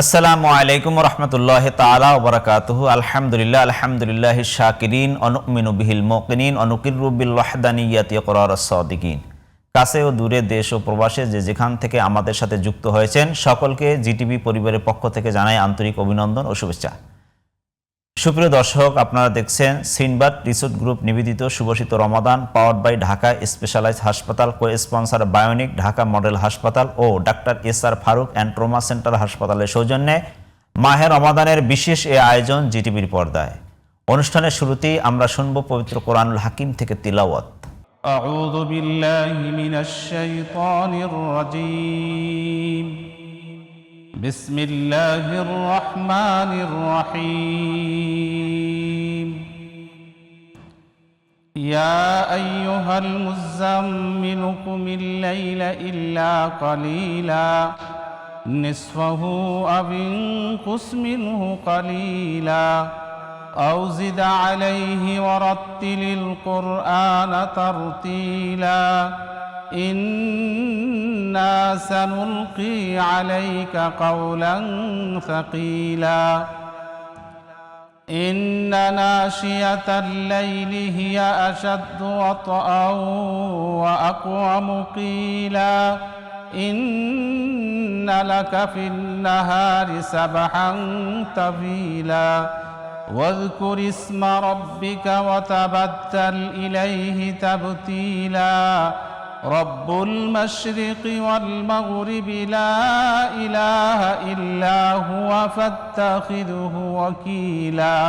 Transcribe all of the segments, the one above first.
আসসালামু আলাইকুম রহমতুল্লাহ তাআলা ওয়া বারাকাতুহু। আলহামদুলিল্লাহি শাকিরিন ওয়া নুমিনু বিহিল মুকিনিন ওয়া নুকিররু বিল ওয়াহদানিয়্যাতি ইকরারাস সাদিকিন। কাছে ও দূরে, দেশ ও প্রবাসে যে যেখান থেকে আমাদের সাথে যুক্ত হয়েছেন সকলকে জিটিভি পরিবারের পক্ষ থেকে জানাই আন্তরিক অভিনন্দন ও শুভেচ্ছা। সুপ্রিয় দর্শক, আপনারা দেখছেন সিনবাদ রিসোর্ট গ্রুপ নিবেদিত শুভশীত Ramadan, powered by Dhaka specialise হাসপাতাল, co sponsor bionic Dhaka model হাসপাতাল ও doctor S R. Farooq and trauma centre হাসপাতালের সৌজন্যে মাহে রমাদানের বিশেষ এ আয়োজন জিটিভির পর্দায়। অনুষ্ঠানের শুরুতেই আমরা শুনব পবিত্র কোরআনুল হাকিম থেকে তিলাওয়াত। আউযু বিল্লাহি মিনাশ শাইতানির রাজীম। بسم الله الرحمن الرحيم. يا أيها المزمل قم الليل إلا قليلا نصفه أو انقص منه قليلا أو زد عليه ورتل القرآن ترتيلا إنا سنلقي عليك قولا ثقيلا إن ناشئة الليل هي أشد وطئا وأقوم قيلا إن لك في النهار سبحا طويلا واذكر اسم ربك وتبتل إليه تبتيلا رب المشرق والمغرب لا إله إلا هو فاتخذه وكيلا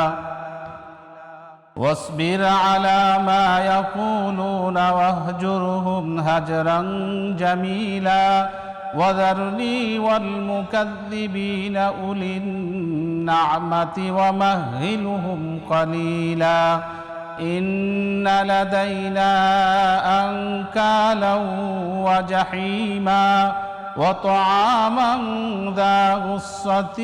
واصبر على ما يقولون واهجرهم هجرا جميلا وذرني والمكذبين أولي النعمة ومهلهم قليلا إن لدينا أنكالا وجحيما وطعاما ذا غصة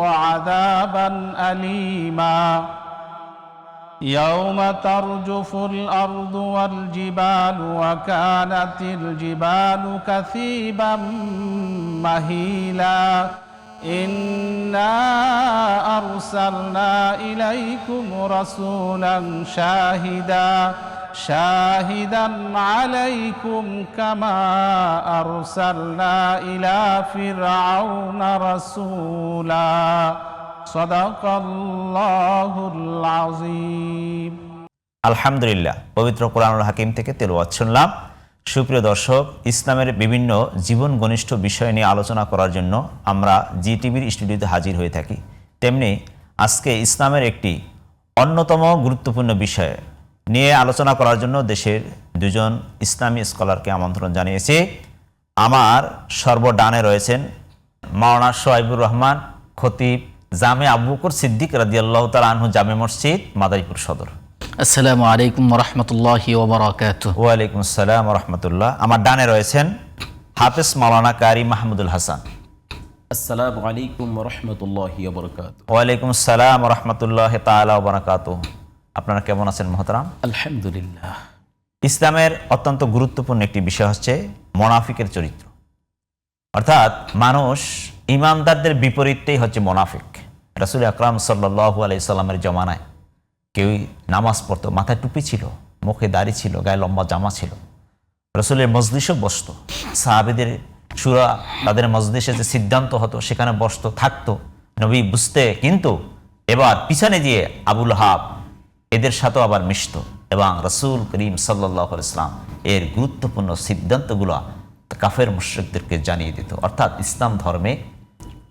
وعذابا أليما يوم ترجف الأرض والجبال وكانت الجبال كثيبا مهيلا إنا أرسلنا إليكم رسولا شاهدا عليكم كما أرسلنا إلى فرعون رسولا صدق الله العظيم. আলহামদুলিল্লাহ, পবিত্র কোরআনুল হাকিম থেকে তেলাওয়াত শুনলাম। সুপ্রিয় দর্শক, ইসলামের বিভিন্ন জীবন ঘনিষ্ঠ বিষয় নিয়ে আলোচনা করার জন্য আমরা জিটিভির স্টুডিওতে হাজির হয়ে থাকি। তেমনি আজকে ইসলামের একটি অন্যতম গুরুত্বপূর্ণ বিষয় নিয়ে আলোচনা করার জন্য দেশের দুজন ইসলামী স্কলারকে আমন্ত্রণ জানিয়েছি। আমার সর্বডানে রয়েছেন মাওলানা সোহাইবুর রহমান, খতিব, জামে আবু বকর সিদ্দিক রাদিয়াল্লাহু তাআলা আনহু জামে মসজিদ, মাদারীপুর সদর। আসসালামু আলাইকুম ওয়া রাহমাতুল্লাহি ওয়া বারাকাতুহু। ওয়া আলাইকুম আসসালাম ওয়া রাহমাতুল্লাহ। আমার ডানে রয়েছেন হাফেজ মাওলানা কারি মাহমুদুল হাসান। আসসালামু আলাইকুম ওয়া রাহমাতুল্লাহি ওয়া বারাকাতুহু। ওয়া আলাইকুম আসসালাম ওয়া রাহমাতুল্লাহি তাআলা ওয়া বারাকাতুহু। আপনারা কেমন আছেন মুহতারাম? আলহামদুলিল্লাহ। ইসলামের অত্যন্ত গুরুত্বপূর্ণ একটি বিষয় হচ্ছে মুনাফিকের চরিত্র। অর্থাৎ মানুষ ইমানদারদের বিপরীতেই হচ্ছে মুনাফিক। রাসূল আকরাম সাল্লাল্লাহু আলাইহি সাল্লামের জমানায় কেউ নামাজ পড়তো, মাথায় টুপি ছিল, মুখে দাড়ি ছিল, গায়ে লম্বা জামা ছিল, রাসূলের মজলিসও বসতো, সাহাবীদের শুরা, তাদের মজলিসে যে সিদ্ধান্ত হতো সেখানে বসতো, থাকতো, নবী বুঝতে। কিন্তু এবার পিছনে দিয়ে আবু লাহাব এদের সাথেও আবার মিশত এবং রাসূল করিম সাল্লাল্লাহু আলাইহি সাল্লাম এর গুরুত্বপূর্ণ সিদ্ধান্তগুলো কাফের মুশরিকদেরকে জানিয়ে দিত। অর্থাৎ ইসলাম ধর্মে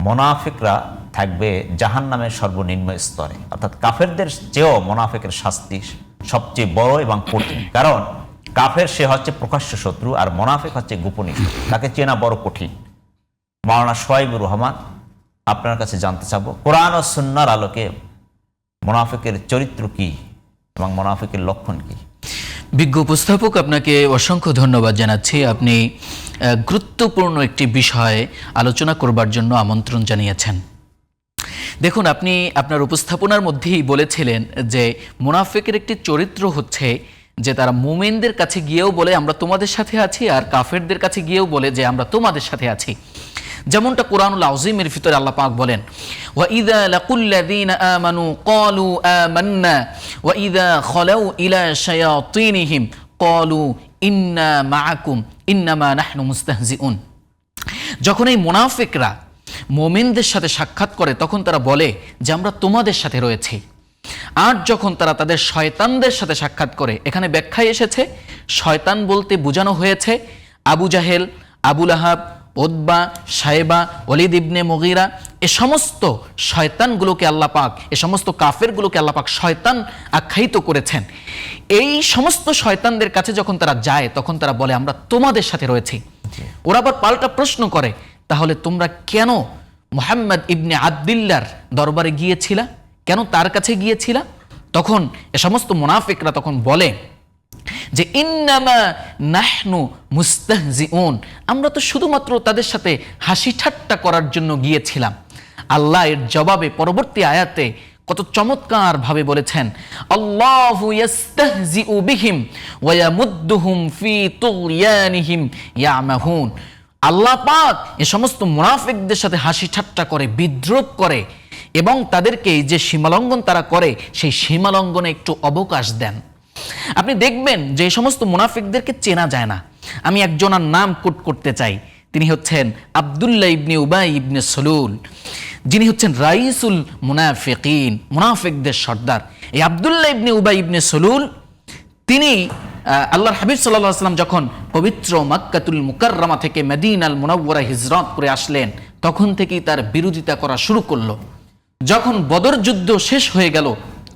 মুনাফিকরা থাকবে জাহান্নামের সর্বনিম্ন স্তরে। অর্থাৎ কাফেরদের চেয়েও মুনাফিকের শাস্তি সবচেয়ে বড় এবং কঠিন। কারণ কাফের সে হচ্ছে প্রকাশ্য শত্রু আর মুনাফিক হচ্ছে গোপনীয় শত্রু, তাকে চেনা বড় কঠিন। মাওলানা সোহাইবুর রহমান, আপনার কাছে জানতে চাবো কোরআন ও সুন্নাহর আলোকে মুনাফিকের চরিত্র কি এবং মুনাফিকের লক্ষণ কি? বিজ্ঞ উপস্থাপক, আপনাকে অসংখ্য ধন্যবাদ জানাচ্ছি। আপনি গুরুত্বপূর্ণ একটি বিষয়ে আলোচনা করবার জন্য আমন্ত্রণ জানিয়েছেন। দেখুন, আপনি আপনার উপস্থাপনার মধ্যেই বলেছিলেন যে মুনাফিকের একটি চরিত্র হচ্ছে যে তারা মুমিনদের কাছে গিয়েও বলে আমরা তোমাদের সাথে আছি, আর কাফেরদের কাছে গিয়েও বলে যে আমরা তোমাদের সাথে আছি। যেমনটা কুরআনুল আযীমের ভিতরে আল্লাহ পাক বলেন, ওয়া ইযা লাকুল্লাযীনা আমানু ক্বালু আমান্না ওয়া ইযা খালাউ ইলা শায়াতিনহিম ক্বালু ইন্না মাআকুম ইন্নামা নাহনু মুস্তাহজিউন। যখন এই মুনাফিকরা মুমিনদের সাথে সাক্ষাৎ করে তখন তারা বলে যে আমরা তোমাদের সাথে রয়েছি। আর যখন তারা তাদের শয়তানদের সাথে সাক্ষাৎ করে, এখানে ব্যাখ্যায় এসেছে শয়তান বলতে বোঝানো হয়েছে আবু জাহেল, আবু লাহাব, উতবা, শায়বা, ওয়ালিদ ইবনে মুগীরা, এ সমস্ত শয়তানগুলোকে আল্লাহ পাক, এ সমস্ত কাফেরগুলোকে আল্লাহ পাক শয়তান আখ্যায়িত করেছেন। এই সমস্ত শয়তানদের কাছে যখন তারা যায় তখন তারা বলে আমরা তোমাদের সাথে রয়েছি। ওরা আবার পাল্টা প্রশ্ন করে, তাহলে তোমরা কেন মুহাম্মদ ইবনে আবদুল্লাহর দরবারে গিয়েছিলা, কেন তার কাছে গিয়েছিলা? তখন এ সমস্ত মুনাফিকরা তখন বলে যে ইন্নামা নাহনু মুস্তাহজিউন, আমরা তো শুধুমাত্র তাদের সাথে হাসি ঠাট্টা করার জন্য গিয়েছিলাম। আল্লাহ এর জবাবে পরবর্তী আয়াতে কত চমৎকার ভাবে বলেছেন, আল্লাহু ইস্তাহজিউ বিহিম ওয়া ইয়ামুদ্দুহুম ফি তুগয়ানিহিম ইয়ামাহুন। আল্লাহ পাক এ সমস্ত মুনাফিকদের সাথে হাসি ঠাট্টা করে, বিদ্রূপ করে এবং তাদেরকে যে সীমালঙ্ঘন তারা করে সেই সীমালঙ্ঘনে একটু অবকাশ দেন। আপনি দেখবেন যে এই সমস্ত মুনাফিকদেরকে চেনা যায় না। আমি একজনের নাম কোট করতে চাই, তিনি হচ্ছেন আব্দুল্লাহ ইবনে উবাই ইবনে সলুল, যিনি হচ্ছেন রাইসুল মুনাফিকিন, মুনাফিকদের সর্দার। এই আব্দুল্লাহ ইবনে উবাই ইবনে সলুল তিনি আল্লাহর হাবিব সাল্লাল্লাহু আলাইহি ওয়াসাল্লাম যখন পবিত্র মক্কাতুল মুকাররমা থেকে মদিনাল মুনাওয়ারা হিজরত করে আসলেন তখন থেকেই তার বিরোধিতা করা শুরু করলো। যখন বদর যুদ্ধ শেষ হয়ে গেল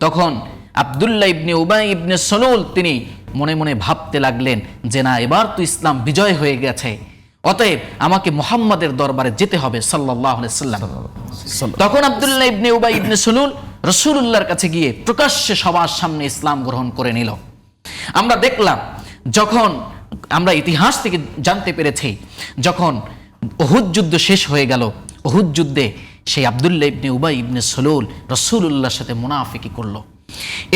তখন আব্দুল্লাহ ইবনে উবাই ইবনে সলুল তিনি মনে মনে ভাবতে লাগলেন যে না, এবার তো ইসলাম বিজয় হয়ে গেছে, অতএব আমাকে মুহাম্মাদের দরবারে যেতে হবে সাল্লাল্লাহু আলাইহি ওয়াসাল্লাম। তখন আব্দুল্লাহ ইবনে উবাই ইবনে সলুল রাসূলুল্লাহর কাছে গিয়ে প্রকাশ্যে সবার সামনে ইসলাম গ্রহণ করে নিল। আমরা দেখলাম, যখন আমরা ইতিহাস থেকে জানতে পেরেছি, যখন উহুদ যুদ্ধ শেষ হয়ে গেল, উহুদ যুদ্ধে সেই আব্দুল্লাহ ইবনে উবাই ইবনে সলুল রাসূলুল্লাহর সাথে মুনাফিকি করলো।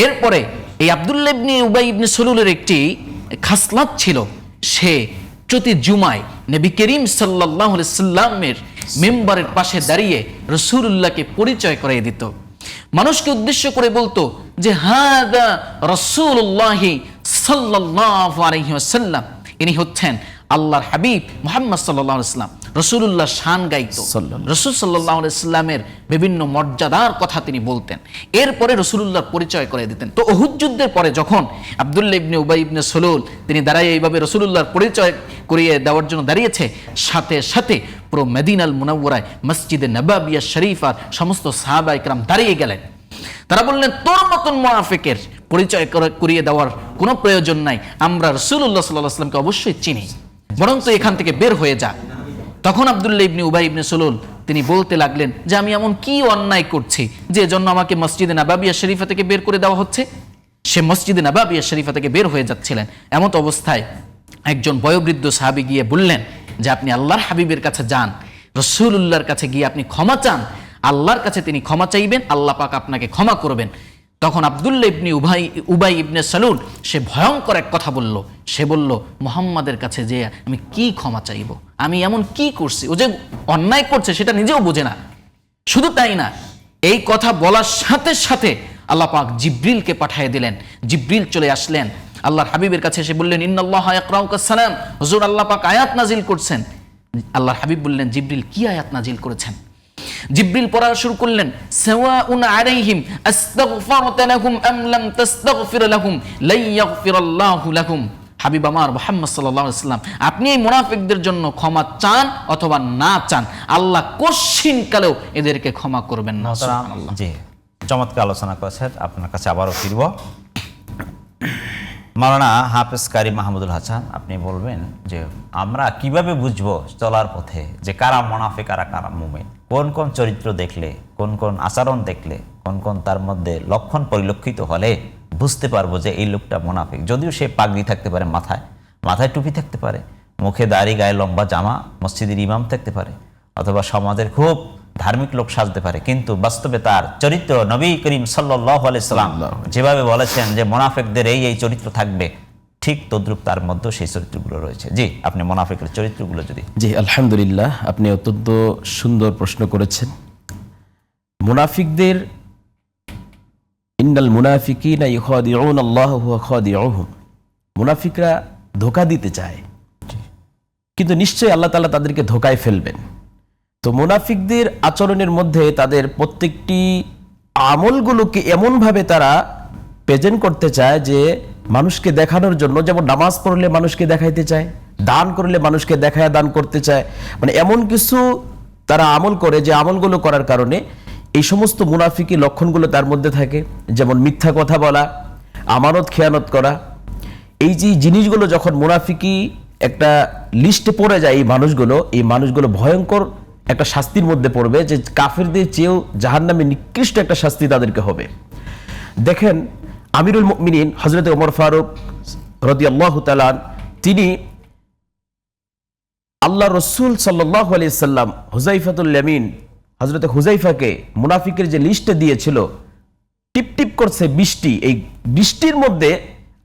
এরপরে এই আব্দুল্লাহ ইবনে উবাই ইবনে সলুলের একটি খাসলাত ছিল, সে প্রতি জুমায় নবী করিম সাল্লাল্লাহু আলাইহি সাল্লামের মিম্বারের পাশে দাঁড়িয়ে রাসূলুল্লাহকে পরিচয় করিয়ে দিত। মানুষকে উদ্দেশ্য করে বলতো যে হাদা রাসূলুল্লাহ সাল্লাল্লাহু আলাইহি ওয়াসাল্লাম, ইনি হচ্ছেন আল্লাহর হাবিব মুহাম্মদ সাল্লাল্লাহু আলাইহি ওয়াসাল্লাম। রাসূলুল্লাহ শান গাইতো, রাসূল সাল্লাল্লাহু আলাইহি ওয়াসাল্লামের বিভিন্ন মর্যাদার কথা তিনি বলতেন, এরপরে রাসূলুল্লাহর পরিচয় করে দিতেন। তো উহুদ যুদ্ধের পরে যখন আব্দুল্লাহ ইবনে উবাই ইবনে সলুল তিনি দাঁড়ায় এইভাবে রাসূলুল্লাহর পরিচয় করিয়ে দেওয়ার জন্য দাঁড়িয়েছে, সাথে সাথে পুরো মদিনাল মুনাওয়ারায় মসজিদে নববিয়া শরীফার সমস্ত সাহাবায়ে কেরাম দাঁড়িয়ে গেলেন। তারা বললেন তোর মতন মুনাফিকের পরিচয় করিয়ে দেওয়ার কোনো প্রয়োজন নাই, আমরা রাসূলুল্লাহ সাল্লাল্লাহু আলাইহি ওয়াসাল্লামকে অবশ্যই চিনি, বরং তো এখান থেকে বের হয়ে যা। তখন আব্দুল্লাহ ইবনে উবাই ইবনে সলুল তিনি বলতে লাগলেন যে আমি এমন কি অন্যায় করছি যে জন্য আমাকে মসজিদে নববিয়া শরীফা থেকে বের করে দেওয়া হচ্ছে। সে মসজিদে নববিয়া শরীফা থেকে বের হয়ে যাচ্ছিলেন, এমত অবস্থায় একজন বয়োবৃদ্ধ সাহাবী গিয়ে বললেন যে আপনি আল্লাহর হাবিবের কাছে যান, রাসূলুল্লাহর কাছে গিয়ে আপনি ক্ষমা চান, আল্লাহর কাছে তিনি ক্ষমা চাইবেন, আল্লাহ পাক আপনাকে ক্ষমা করবেন। তখন আব্দুল্লাহ ইবনে উবাই ইবনে সলুল সে ভয়ঙ্কর এক কথা বলল, সে বলল মুহাম্মাদের কাছে যে আমি কি ক্ষমা চাইব, আমি এমন কি করছি, ও যে অন্যায় করছে সেটা নিজেও বোঝে না। শুধু তাই না, এই কথা বলার সাথে সাথে আল্লাহ পাক জিবরিলকে পাঠিয়ে দিলেন। জিবরিল চলে আসলেন আল্লাহর হাবিবের কাছে, এসে বললেন ইন্নাল্লাহা ইয়াকরাউকা সালাম, হুজুর আল্লাহ পাক আয়াত নাজিল করছেন। আল্লাহর হাবিব বললেন জিবরিল কি আয়াত নাজিল করেছেন? জিবরিল পড়া শুরু করলেন, সাওয়াউন আলাইহিম আস্তাগফারতা লাহুম আম লাম তাস্তাগফির লাহুম লা ইয়াগফিরাল্লাহু লাহুম। হাবিব আমার মুহাম্মদ সাল্লাল্লাহু আলাইহি ওয়াসাল্লাম, আপনি এই মুনাফিকদের জন্য ক্ষমা চান অথবা না চান, আল্লাহ কোশ্চিন কালেও এদেরকে ক্ষমা করবেন না। সুবহানাল্লাহ। জি, চমৎকার আলোচনা করেছেন, আপনার কাছে আবারও ফিরব। মাওলানা হাফেজ কারি মাহমুদুল হাসান, আপনি বলবেন যে আমরা কিভাবে বুঝবো চলার পথে যে কারা মুনাফিক আর কারা মুমিন? কোন কোন চরিত্র দেখলে, কোন কোন আচরণ দেখলে, কোন কোন তার মধ্যে লক্ষণ পরিলক্ষিত হলে বুঝতে পারবো যে এই লোকটা মুনাফিক? যদিও সে পাগড়ি থাকতে পারে, মাথায় টুপি থাকতে পারে, মুখে দাড়ি, গায়ে লম্বা জামা, মসজিদের ইমাম থাকতে পারে, অথবা সমাজের খুব ধার্মিক লোক সাজতে পারে, কিন্তু বাস্তবে তার চরিত্র নবী করিম সাল্লাল্লাহু আলাইহি সাল্লাম যেভাবে বলেছেন যে মুনাফিকদের এই চরিত্র থাকবে, ঠিক তদ্রূপ তার মধ্যে সেই চরিত্রগুলো রয়েছে। জি, আপনি মুনাফিকের চরিত্রগুলো যদি। জি, আলহামদুলিল্লাহ, আপনি অত্যন্ত সুন্দর প্রশ্ন করেছেন। মুনাফিকদের ইন্নাল মুনাফিকিনা ইউখাদিউনা আল্লাহ ওয়া খাদিউহুম, মুনাফিকরা ধোঁকা দিতে চায়, কিন্তু নিশ্চয়ই আল্লাহ তাআলা তাদেরকে ধোঁকায় ফেলবেন। তো মুনাফিকদের আচরণের মধ্যে তাদের প্রত্যেকটি আমলগুলোকে এমনভাবে তারা প্রেজেন্ট করতে চায় যে মানুষকে দেখানোর জন্য, যেমন নামাজ পড়লে মানুষকে দেখাইতে চায়, দান করলে মানুষকে দেখায় দান করতে চায়, মানে এমন কিছু তারা আমল করে যে আমলগুলো করার কারণে এই সমস্ত মুনাফিকি লক্ষণগুলো তার মধ্যে থাকে। যেমন মিথ্যা কথা বলা, আমানত খেয়ানত করা। এই যে জিনিসগুলো যখন মুনাফিকি একটা লিস্টে পড়ে যায়, এই মানুষগুলো ভয়ঙ্কর একটা শাস্তির মধ্যে পড়বে, যে কাফেরদের চেয়েও জাহান্নামে নিকৃষ্ট একটা শাস্তি তাদেরকে হবে। দেখেন, আমিরুল মুমিনিন হযরত ওমর ফারুক রাদিয়াল্লাহু তাআলা তিনি আল্লাহ রসুল সাল্লাল্লাহু আলাইহি সাল্লাম হুযাইফাতুল ইয়ামিন হযরত হুযাইফাকে মুনাফিকের যে লিস্টে দিয়েছিল, টিপ টিপ করছে বৃষ্টি, এই বৃষ্টির মধ্যে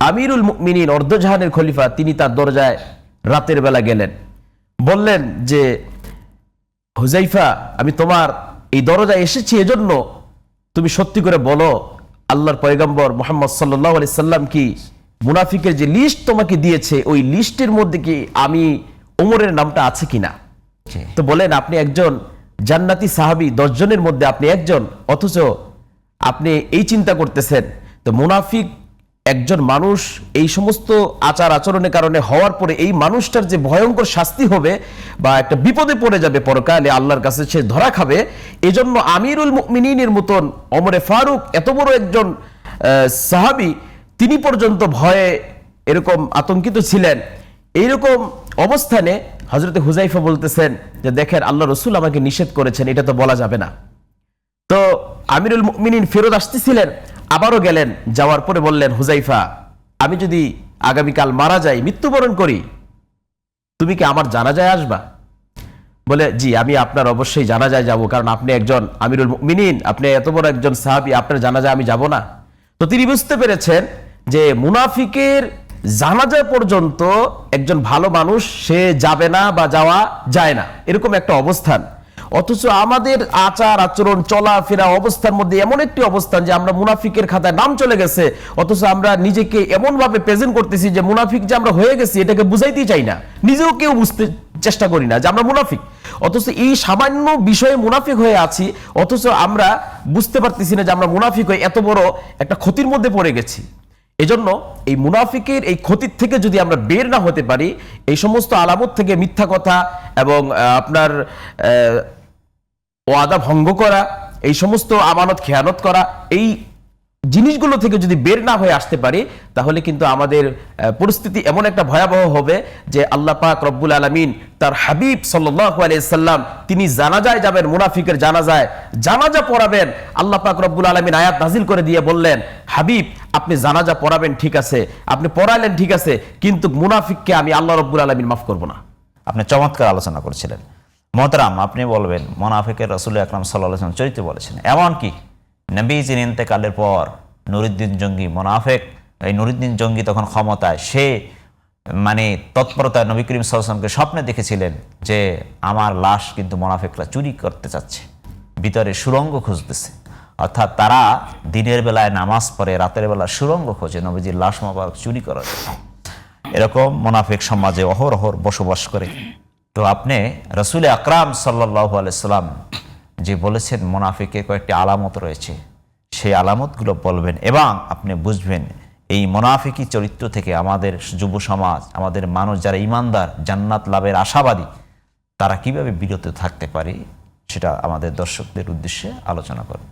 আমিরুল মুমিনিন অর্ধজাহানের খলিফা তিনি তার দরজায় রাতের বেলা গেলেন, বললেন যে হুযাইফা, আমি তোমার এই দরজায় এসেছি এজন্য তুমি সত্যি করে বলো আল্লাহর পয়গম্বর মুহাম্মদ সাল্লাল্লাহু আলাইহি সাল্লাম কি মুনাফিকের যে লিস্ট তোমাকে দিয়েছে ওই লিস্টের মধ্যে কি আমি ওমরের নামটা আছে কিনা? তো বলেন, আপনি একজন জান্নাতি সাহাবী, 10 জনের মধ্যে আপনি একজন, অথচ আপনি এই চিন্তা করতেছেন। তো মুনাফিক একজন মানুষ এই সমস্ত আচার আচরণের কারণে হওয়ার পরে এই মানুষটার যে ভয়ঙ্কর শাস্তি হবে বা একটা বিপদে পড়ে যাবে পরকালে, আল্লাহর কাছে সে ধরা খাবে। এজন্য আমিরুল মুমিনিনের মতন ওমরে ফারুক এত বড় একজন সাহাবী, তিনি পর্যন্ত ভয়ে এরকম আতঙ্কিত ছিলেন। এইরকম অবস্থানে হযরত হুযাইফা বলতেছেন যে দেখেন, আল্লাহ রসুল আমাকে নিষেধ করেছেন, এটা তো বলা যাবে না। তো আমিরুল মুমিনিন ফেরত আসতেছিলেন, আবারও গেলেন, যাওয়ার পরে বললেন, হুযাইফা, আমি যদি আগামীকাল মারা যাই, মৃত্যুবরণ করি, তুমি কি আমার জানাজায় আসবা? বলে, জি, আমি আপনার অবশ্যই জানাজায় যাব, কারণ আপনি একজন আমিরুল মুমিনিন, আপনি এত বড় একজন সাহাবী, আপনার জানাজায় আমি যাব না। তো তিনি বুঝতে পেরেছেন যে মুনাফিকের জানাজা পর্যন্ত একজন ভালো মানুষ সে যাবে না বা যাওয়া যায় না, এরকম একটা অবস্থান। অথচ আমাদের আচার আচরণ চলাফেরা অবস্থার মধ্যে এমন একটি অবস্থান যে আমরা মুনাফিকের খাতায় নাম চলে গেছে, অথচ আমরা নিজেকে এমন ভাবে প্রেজেন্ট করতেছি যে মুনাফিক যে আমরা হয়ে গেছি এটাকে বুঝাইতেই চাই না, নিজেও কেউ বুঝতে চেষ্টা করি না যে আমরা মুনাফিক। অথচ এই সামান্য বিষয়ে মুনাফিক হয়ে আছি, অথচ আমরা বুঝতে পারতেছি না যে আমরা মুনাফিক হয়ে এত বড় একটা ক্ষতির মধ্যে পড়ে গেছি। এজন্য এই মুনাফিকের এই ক্ষতির থেকে যদি আমরা বের না হতে পারি, এই সমস্ত আলামত থেকে, মিথ্যা কথা এবং আপনার ওয়াদা ভঙ্গ করা, এই সমস্ত আমানত খেয়ানত করা, এই জিনিসগুলো থেকে যদি বের না হয়ে আসতে পারি, তাহলে কিন্তু আমাদের পরিস্থিতি এমন একটা ভয়াবহ হবে যে আল্লাহ পাক রব্বুল আলামিন তার হাবিব সাল্লাল্লাহু আলাইহি সাল্লাম তিনি জানাজায় যাবেন, মুনাফিকের জানাজা পড়াবেন। আল্লাহ পাক রব্বুল আলামিন আয়াত নাজিল করে দিয়ে বললেন, হাবিব, আপনি জানাজা পড়াবেন ঠিক আছে, আপনি পড়ালেন ঠিক আছে, কিন্তু মুনাফিককে আমি আল্লাহ রব্বুল আলামিন মাফ করব না। আপনি চমৎকার আলোচনা করেছিলেন। মোহতারাম, আপনি বলবেন মুনাফিকের রাসূল আকরাম সাল্লাল্লাহু আলাইহি ওয়াসাল্লাম চরিত্র বলেছেন। এমনকি নবীজির ইন্তেকালের পর নুরুদ্দিন জঙ্গি মুনাফিক, এই নুরুদ্দিন জঙ্গি তখন ক্ষমতায়, সে মানে তৎপরতায় নবী করিম সাল্লাল্লাহু আলাইহি ওয়াসাল্লামকে স্বপ্নে দেখেছিলেন যে আমার লাশ কিন্তু মুনাফিকরা চুরি করতে চাচ্ছে, ভিতরে সুড়ঙ্গ খুঁজতেছে। অর্থাৎ তারা দিনের বেলায় নামাজ পড়ে, রাতের বেলা সুড়ঙ্গ খোঁজে নবীজির লাশ মোবারক চুরি করার জন্য। এরকম মুনাফিক সমাজে অহরহ বসবাস করে। তো আপনি রাসূল আকরাম সাল্লাল্লাহু আলাইহি সাল্লাম যে বলেছেন মুনাফিকের কয়েকটি আলামত রয়েছে, সেই আলামতগুলো বলবেন এবং আপনি বুঝবেন এই মুনাফিকি চরিত্র থেকে আমাদের যুব সমাজ, আমাদের মানুষ যারা ঈমানদার, জান্নাত লাভের আশাবাদী, তারা কিভাবে বিরত থাকতে পারে সেটা আমাদের দর্শকদের উদ্দেশ্যে আলোচনা করব।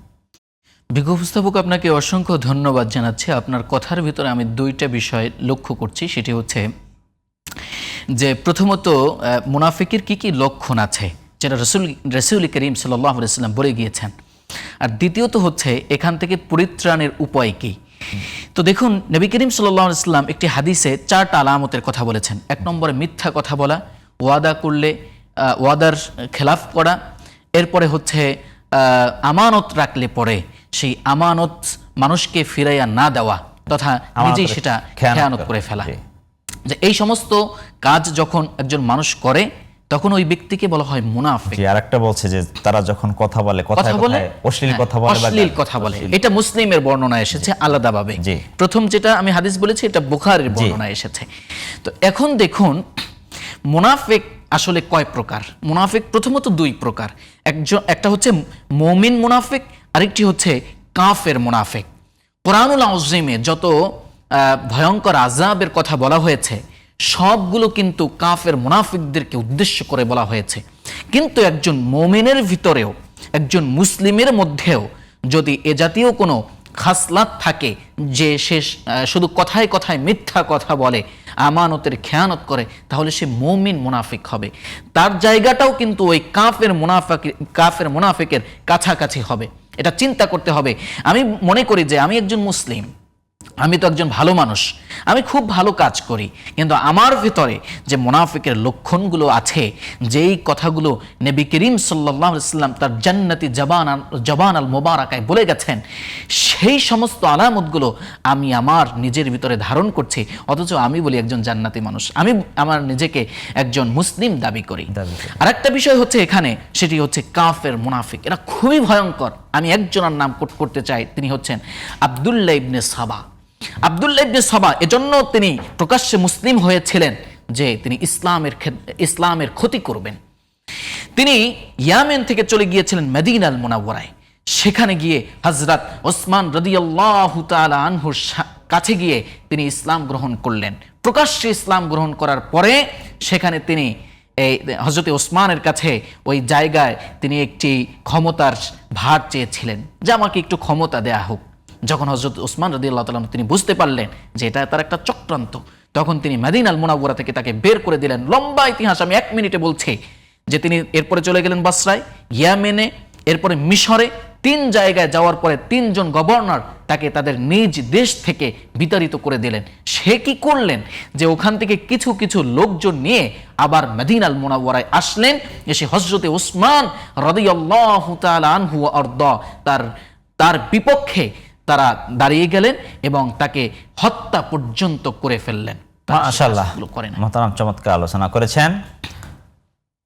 বিজ্ঞ উপস্থাপক, আপনাকে অসংখ্য ধন্যবাদ জানাচ্ছি। আপনার কথার ভিতরে আমি দুইটা বিষয় লক্ষ্য করছি। সেটি হচ্ছে যে প্রথমত মুনাফিকের কি কি লক্ষণ আছে যেটা রাসূল করিম সাল্লাল্লাহু আলাইহি ওয়াসাল্লাম বলে গিয়েছেন, আর দ্বিতীয়ত হচ্ছে এখান থেকে পরিত্রাণের উপায় কি। তো দেখুন, নবী করিম সাল্লাল্লাহু আলাইহি ওয়াসাল্লাম একটি হাদিসে 4টা আলামতের কথা বলেছেন। 1 নম্বরে মিথ্যা কথা বলা, ওয়াদা করলে ওয়াদার খেলাফ করা, এরপরে হচ্ছে আমানত রাখলে পরে সেই আমানত মানুষকে ফিরাইয়া না দেওয়া তথা নিজেই সেটা খেয়ানত করে ফেলা। যে এই সমস্ত কাজ যখন একজন মানুষ করে তখন ওই ব্যক্তিকে বলা হয় মুনাফিক। জি, আরেকটা বলছে যে তারা যখন কথা বলে কথা বলে অশ্লীল হ্যাঁ, কথা বলে বা অশ্লীল কথা বলে। এটা মুসলিমের বর্ণনা এসেছে আলাদাভাবে। জি। প্রথম যেটা আমি হাদিস বলেছি এটা বুখারীর বর্ণনা এসেছে। তো এখন দেখুন মুনাফিক আসলে কয় প্রকার? মুনাফিক প্রথমত দুই প্রকার। একটা হচ্ছে মুমিন মুনাফিক, আরেকটি হচ্ছে কাফের মুনাফিক। কোরআনুল আযীমে যত ভয়ঙ্কর আযাবের কথা বলা হয়েছে সবগুলো কিন্তু কাফের মুনাফিকদেরকে উদ্দেশ্য করে বলা হয়েছে। কিন্তু একজন মুমিনের ভিতরেও, একজন মুসলিমের মধ্যেও যদি এ জাতীয় কোনো খাসলাত থাকে যে সে শুধু কথায় কথায় মিথ্যা কথা বলে, আমানতের খেয়ানত করে, তাহলে সে মুমিন মুনাফিক হবে। তার জায়গাটাও কিন্তু ওই কাফের মুনাফিকের কাছাকাছি হবে। এটা চিন্তা করতে হবে। আমি মনে করি যে আমি একজন মুসলিম, আমি তো একজন ভালো মানুষ, আমি খুব ভালো কাজ করি, কিন্তু আমার ভিতরে যে মুনাফিকের লক্ষণগুলো আছে, যেই কথাগুলো নবী করিম সাল্লাল্লাহু আলাইহি ওয়াসাল্লাম তার জান্নাতি জবান আল মুবারাকায় বলে গেছেন, সেই সমস্ত আলামতগুলো আমি আমার নিজের ভিতরে ধারণ করছি, অথচ আমি বলি একজন জান্নাতি মানুষ, আমি আমার নিজেকে একজন মুসলিম দাবি করি। আরেকটা বিষয় হচ্ছে এখানে, সেটি হচ্ছে কাফের মুনাফিক। এরা খুবই ভয়ঙ্কর। আমি একজনের নাম কোট করতে চাই, তিনি হচ্ছেন আব্দুল্লাহ ইবনে সাবা। আব্দুল্লাহ ইবনে সাবা এজন্য তিনি প্রকাশ্যে মুসলিম হয়েছিলেন যে তিনি ইসলামের ক্ষতি করবেন। তিনি ইয়ামেন থেকে চলে গিয়েছিলেন মদিনাল মুনাওয়ারায়। সেখানে গিয়ে হযরত ওসমান রাদিয়াল্লাহু তাআলা আনহুর কাছে গিয়ে তিনি ইসলাম গ্রহণ করলেন। প্রকাশ্যে ইসলাম গ্রহণ করার পরে সেখানে তিনি এই হযরত ওসমানের কাছে ওই জায়গায় তিনি একটি ক্ষমতার ভার চেয়েছিলেন যে আমাকে একটু ক্ষমতা দেয়া হোক। যখন হযরত ওসমান রাদিয়াল্লাহু তাআলা তিনি বুঝতে পারলেন যে এটা তার একটা চক্রান্ত, তখন তিনি মদিনাল মুনাওয়ারা থেকে তাকে বের করে দিলেন। লম্বা ইতিহাস, আমি 1 মিনিটে বলছি যে তিনি এরপরে চলে গেলেন বাসরায়, ইয়ামেনে, এরপরে মিশরে। 3 জায়গায় যাওয়ার পরে 3 জন গভর্নর তাকে তাদের নিজ দেশ থেকে বিতাড়িত করে দিলেন। সে কি করলেন যে ওখান থেকে কিছু কিছু লোকজন নিয়ে আবার মদিনাল মুনাওয়ারায় আসলেন। এসে হযরতে ওসমান রাদিয়াল্লাহু তাআলা আনহু ওয়া আরদা তার বিপক্ষে তারা দাঁড়িয়ে গেলেন এবং তাকে হত্যা পর্যন্ত করে ফেললেন। মাশাআল্লাহ, মোহতারাম চমৎকার আলোচনা করেছেন।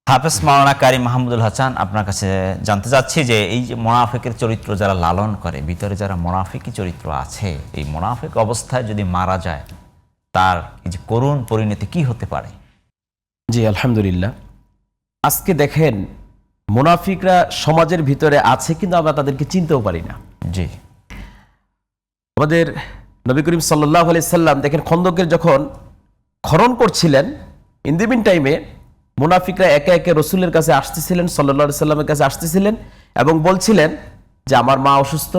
হাফেজ মাওলানা কারি মাহমুদুল হাসান, আপনার কাছে জানতে চাচ্ছি যে এই যে মুনাফিকের চরিত্র যারা লালন করে, ভিতরে যারা মুনাফিকি চরিত্র আছে, এই মুনাফিক অবস্থায় যদি মারা যায় তার এই যে করুণ পরিণতি কি হতে পারে? জি আলহামদুলিল্লাহ। আজকে দেখেন মুনাফিকরা সমাজের ভিতরে আছে, কিন্তু আমরা তাদেরকে চিনতেও পারি না। জি, আমাদের নবী করিম সাল্লাল্লাহু আলাইহি সাল্লাম দেখেন খন্দকের যখন খনন করছিলেন, ইন দি মিন টাইমে মুনাফিকরা একে একে রসুলের কাছে আসতেছিলেন, সাল্লাল্লাহু আলাইহি সাল্লামের কাছে আসতেছিলেন এবং বলছিলেন যে আমার মা অসুস্থ,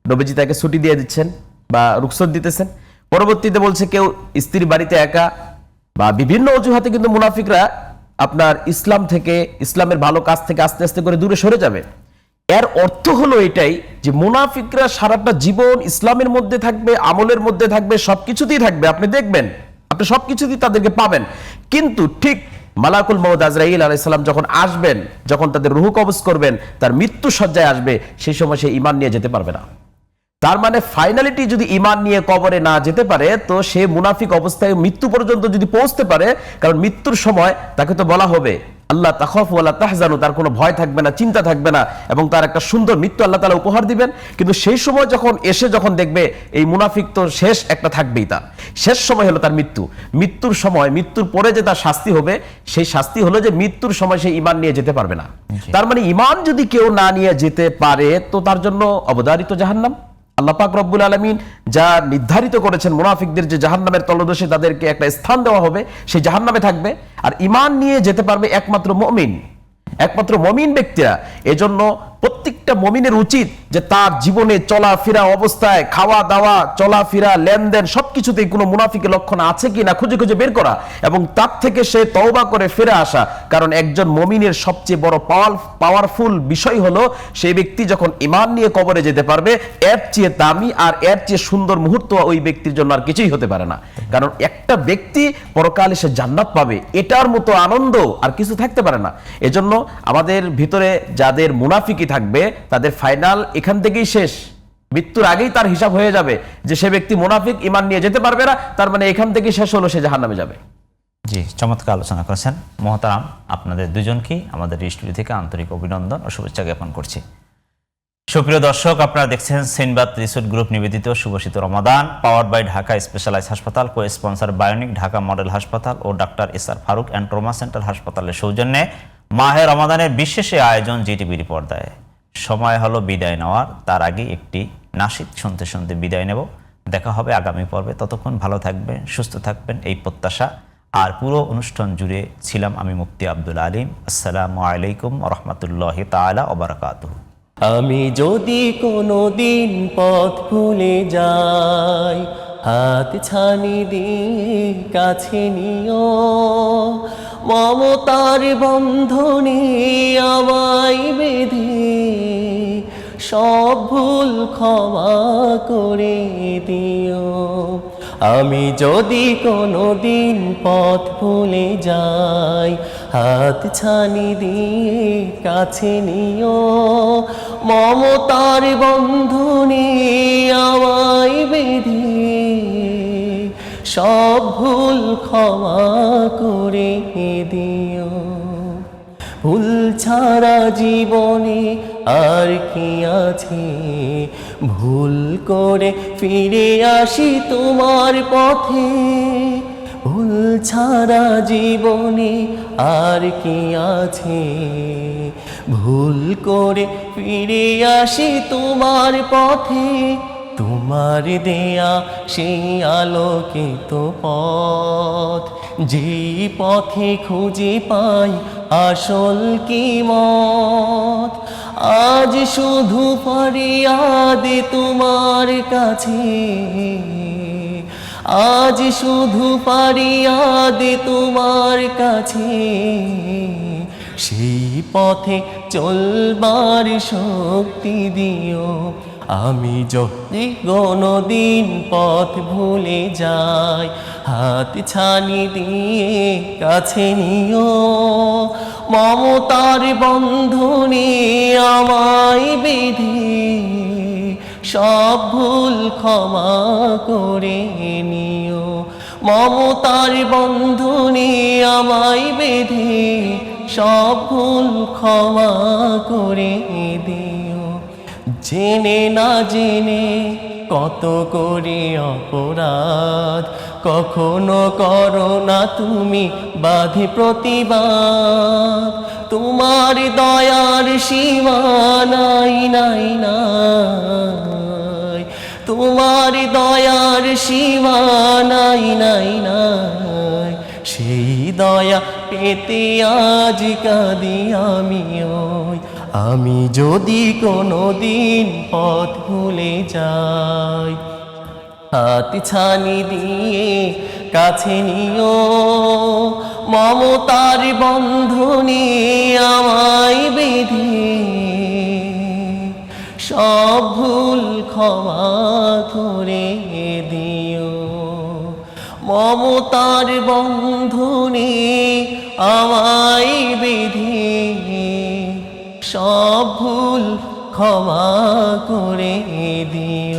নবীজি তাকে ছুটি দিয়ে দিচ্ছেন বা রুখসত দিতেছেন। পরবর্তীতে বলছে কেউ স্ত্রীর বাড়িতে একা, বা বিভিন্ন অজুহাতে কিন্তু মুনাফিকরা আপনার ইসলাম থেকে, ইসলামের ভালো কাজ থেকে আস্তে আস্তে করে দূরে সরে যাবে। এর অর্থ হলো এটাই যে মুনাফিকরা সারাটা জীবন ইসলামের মধ্যে থাকবে, আমলের মধ্যে থাকবে, সবকিছুতেই থাকবে। আপনি দেখবেন আপনি সবকিছুতেই তাদেরকে পাবেন, কিন্তু ঠিক মালাকুল মউত আজরাইল আলাইহিস সালাম যখন আসবেন, যখন তাদের রূহ কবজ করবেন, তার মৃত্যু সজ্জায় আসবে, সেই সময় সে ঈমান নিয়ে যেতে পারবে না। তার মানে ফাইনালিটি যদি ঈমান নিয়ে কবরে না যেতে পারে, তো সে মুনাফিক অবস্থায় মৃত্যু পর্যন্ত যদি পৌঁছতে পারে, কারণ মৃত্যুর সময় তাকে তো বলা হবে আল্লাহ তাখাফু ওয়ালা তাহজানু, তার কোনো ভয় থাকবে না, চিন্তা থাকবে না, এবং তার একটা সুন্দর মৃত্যু আল্লাহ তাআলা উপহার দিবেন। কিন্তু সেই সময় যখন দেখবে এই মুনাফিক তো শেষ একটা থাকবেই, তার শেষ সময় হলো তার মৃত্যু। মৃত্যুর সময়, মৃত্যুর পরে যে তার শাস্তি হবে, সেই শাস্তি হলো যে মৃত্যুর সময় সে ঈমান নিয়ে যেতে পারবে না। তার মানে ঈমান যদি কেউ না নিয়ে যেতে পারে, তো তার জন্য অবধারিত জাহান্নাম। আল্লাহ পাক রব্বুল আলামিন যা নির্ধারিত করেছেন মুনাফিকদের যে জাহান্নামের তলদেশে তাদেরকে একটা স্থান দেওয়া হবে, সেই জাহান্নামে থাকবে। আর ঈমান নিয়ে যেতে পারবে একমাত্র মুমিন, একমাত্র মুমিন ব্যক্তিরা। এজন্য প্রত্যেকটা মুমিনের উচিত যে তার জীবনে চলাফেরা অবস্থায়, খাওয়া দাওয়া, চলাফেরা, লেনদেন সবকিছুতেই কোনো মুনাফিকের লক্ষণ আছে কিনা খুঁজে খুঁজে বের করা, এবং তার থেকে সে তওবা করে ফিরে আসা। কারণ একজন মুমিনের সবচেয়ে বড় পাওয়ারফুল বিষয় হলো সেই ব্যক্তি যখন ঈমান নিয়ে কবরে যেতে পারবে, এর চেয়ে দামি আর এর চেয়ে সুন্দর মুহূর্ত ওই ব্যক্তির জন্য আর কিছুই হতে পারে না। কারণ একটা ব্যক্তি পরকালে সে জান্নাত পাবে, এটার মতো আনন্দ আর কিছু থাকতে পারে না। এজন্য আমাদের ভিতরে যাদের মুনাফিকি থাকবে, তাদের ফাইনাল এখান থেকেই শেষ। মৃত্যুর আগেই তার হিসাব হয়ে যাবে যে সে ব্যক্তি মুনাফিক, ঈমান নিয়ে যেতে পারবে না, তার মানে এখান থেকে শেষ হলো, সে জাহান্নামে যাবে। জি, চমৎকার আলোচনা করেছেন মহতারাম। আপনাদের দুজনকেই আমাদের স্টুডিও থেকে আন্তরিক অভিনন্দন ও শুভেচ্ছা জ্ঞাপন করছি। সুপ্রিয় দর্শক, আপনারা দেখছেন সিনবাদ রিসোর্ট গ্রুপ নিবেদিত শুভশীত Ramadan, powered by Dhaka specialise হাসপাতাল, co sponsor bionic Dhaka model হাসপাতাল ও doctor S R Farooq and trauma centre হাসপাতালের সৌজন্যে মাহে রমাদানের বিশেষ আয়োজন জিটিভির পর্দায়। সময় হলো বিদায় নেওয়ার, তার আগে একটি নাশিদ শুনতে শুনতে বিদায় নেব। দেখা হবে আগামী পর্বে, ততক্ষণ ভালো থাকবেন, সুস্থ থাকবেন এই প্রত্যাশা। আর পুরো অনুষ্ঠান জুড়ে ছিলাম আমি মুফতি আব্দুল আলিম। আসসালামু আলাইকুম ওয়া রাহমাতুল্লাহি তাআলা ওয়া বারাকাতুহু। আমি যদি কোনো দিন পথ ভুলে যাই, হাত ছানি দিয়ে কাছে নিও, মমতার বন্ধনে আমায় বেঁধে সব ভুল ক্ষমা করে দিও। আমি যদি কোনো দিন পথ ভুলে যাই, হাত ছানি দিয়ে কাছে নিও, মমতার বন্ধনে আমায় বেঁধে সব ভুল ক্ষমা করে দিও। ভুল ছাড়া জীবনে আর কি আছে, ভুল করে ফিরে আসি তোমার পথে। ভুল ছাড়া জীবনে আর কি আছে, ভুল করে ফিরে আসি তোমার পথে। তোমার দেয়া সেই আলোকিত পথ, যেই পথে খুঁজে পাই আসল কিমত। আজ শুধু ফরিয়াদ তোমার কাছে, আজ শুধু ফরিয়াদ তোমার কাছে, সেই পথে চলবার শক্তি দিও। আমি যদি কোনোদিন পথ ভুলে যাই, হাত ছানি দিয়ে কাছে নিও, মমতার বন্ধনে আমায় বেঁধে সব ভুল ক্ষমা করে নিও। মমতার বন্ধনে আমায় বেঁধে সব ভুল ক্ষমা করে দিও। জেনে না জেনে কত করে অপরাধ, কখনো করো না তুমি বাধে প্রতিবাদ। তোমার দয়ার সীমা নাই নাই নাই, তোমার দয়ার সীমা নাই নাই নাই। সেই দয়া পেতে আজ কাঁদি আমিও। আমি যদি কোনো দিন পথ ভুলে যাই, হাত ছানি দিয়ে কাছে নিও, মমতার বন্ধনে আমায় বেঁধে সব ভুল ক্ষমা করে দিও। মমতার বন্ধনে আমায় বেঁধে সব ভুল ক্ষমা করে দিও।